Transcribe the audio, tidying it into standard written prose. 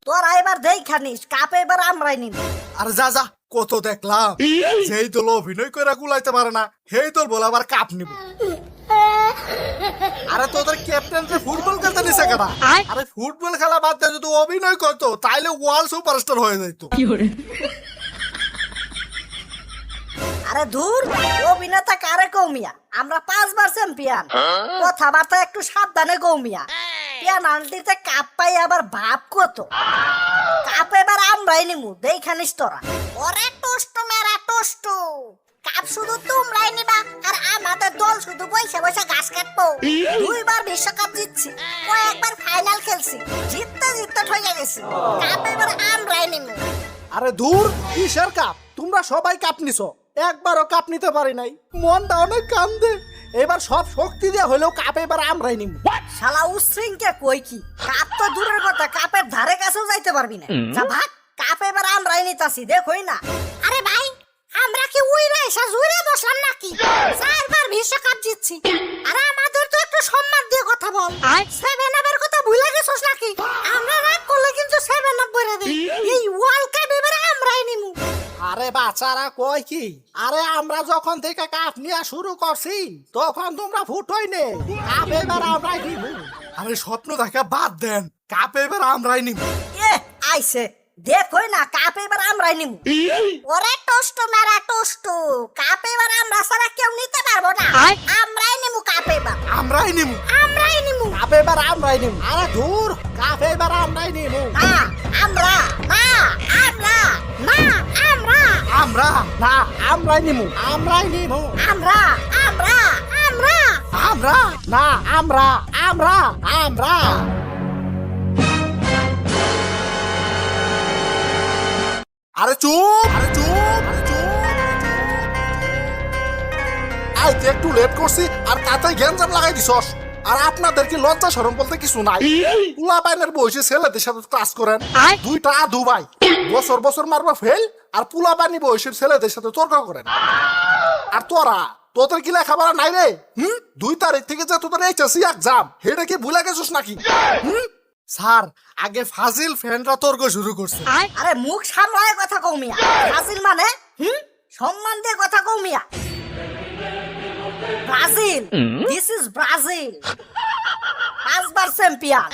তোরা এবার দেখানিস কাপ এবার আমরাই নিব। আরে যা যা কত দেখলাম, যেই দল অভিনয় করে গুলাইতে পারে না সেই দল বলে আবার কাপ নিব। আরে তোদের ক্যাপ্টেন ফুটবল খেলতে নিছে কেনা? আরে ফুটবল খেলা বাদ দিয়ে যদি অভিনয় করতো তাইলে ওয়ার্ল্ড সুপারস্টার হয়ে যেত। আরে ধুর, অভিনেতা কারে কৌমিয়া, আমরা 5 বার চ্যাম্পিয়ন। কথাবার্তা একটু সাবধানে কৌমিয়া। পেনাল্টিতে কাপ পাই আবার ভাব কত। কাপ এবার আমরাই নিমু, দেখানিস তোরা। ওরে টোস্ট মেরা টোস্ট, কাপ শুধু তোমরাই নিবা আর আমাদের দল শুধু বসে বসে ঘাস কাটবো। 2 বার বিশ্বকাপ জিতছি, কয়েকবার ফাইনাল খেলছি, জিততে জিততে ঠকে গেছি। কাপ এবার আমরাই নিমু। আরে দূর, কিসের কাপ? তোমরা সবাই কাপ নিছো, একবারও কাপ নিতে পারি নাই। মনটা অনেক কান্দে। এবার সব শক্তি দিয়ে হলেও কাপ এবার আমরাই নিব। শালা উশৃঙ্খলা কই কি, কাপ তো দূরের কথা, কাপের ধারে কাছেও যাইতে পারবি না। যা ভাগ, কাপ এবার আমরাই নিতাছি, দেখোই না। আরে ভাই, আমরা কি উইরা এসে জুইরে বসলাম নাকি? 4 বার বিশ্বকাপ জিতছি। আরে আমাদের তো একটু সম্মান দিয়ে কথা বল। 7 আপের কথা ভুলে গেছস নাকি? আমরা রাগ করলে কিন্তু 7 আপ বইরা দেই। এই ওয়ার্ল্ড কাপ এবার আমরাই নিমু। আরে বাচ্চারা কয় কি? আরে আমরা যখন থেকে কাপ নিয়ে শুরু করছি তখন তোমরা ফুটোই নে। কাপ এবার আমরাই নিব। আরে স্বপ্ন দেখা বাদ দেন, কাপ এবার আমরাই নিব। এ আইছে, দেখোই না, কাপ এবার আমরাই নিমু। ওরে টোস্ট মেরা টোস্ট, কাপ এবার আমরা ছাড়া কেউ নিতে পারবো না। আমরাই নিমু কাপ এবার, আমরাই নিব। আমরাই নিমু। কাপ এবার আমরাই নিব। আরে দূর, কাপ এবার আমরাই নিব। না আমরা, না আমরা, না আমরা, আমরা না, আমরাই নিব। আমরাই নিব। আমরা, আমরা, আমরা, আমরা না, আমরা, আমরা, আমরা। আরে চুপ, আরে চুপ, আরে চুপ। আইতে একটু লেট করছি আর তাতেই গ্যাঞ্জাম লাগাই দিছস। আর আপনাদের কি লজ্জা শরম বলতে কিছু নাই? পুলা বাইনের বয়সে ছেলেদের সাথে ক্লাস করেন, দুইটা দুবাই বছর বছর মারবা ফেল, আর পুলা বাইনি বয়সের ছেলেদের সাথে তর্ক করেন। আর তোরা, তোদের কি লেখাপড়া নাই রে? 2 তারিখ থেকে যে তোদের এইচএসসি এক্সাম, সেটা কি ভুলে গেছিস নাকি? স্যার, আগে ফাজিল ফ্যানরা তর্ক শুরু করছে। আরে মুখ সামলায় কথা কৌমিয়া। ব্রাজিল মানে সম্মান দিয়ে কথা কৌমিয়া। Brazil, this is Brazil. 5 বার চ্যাম্পিয়ন,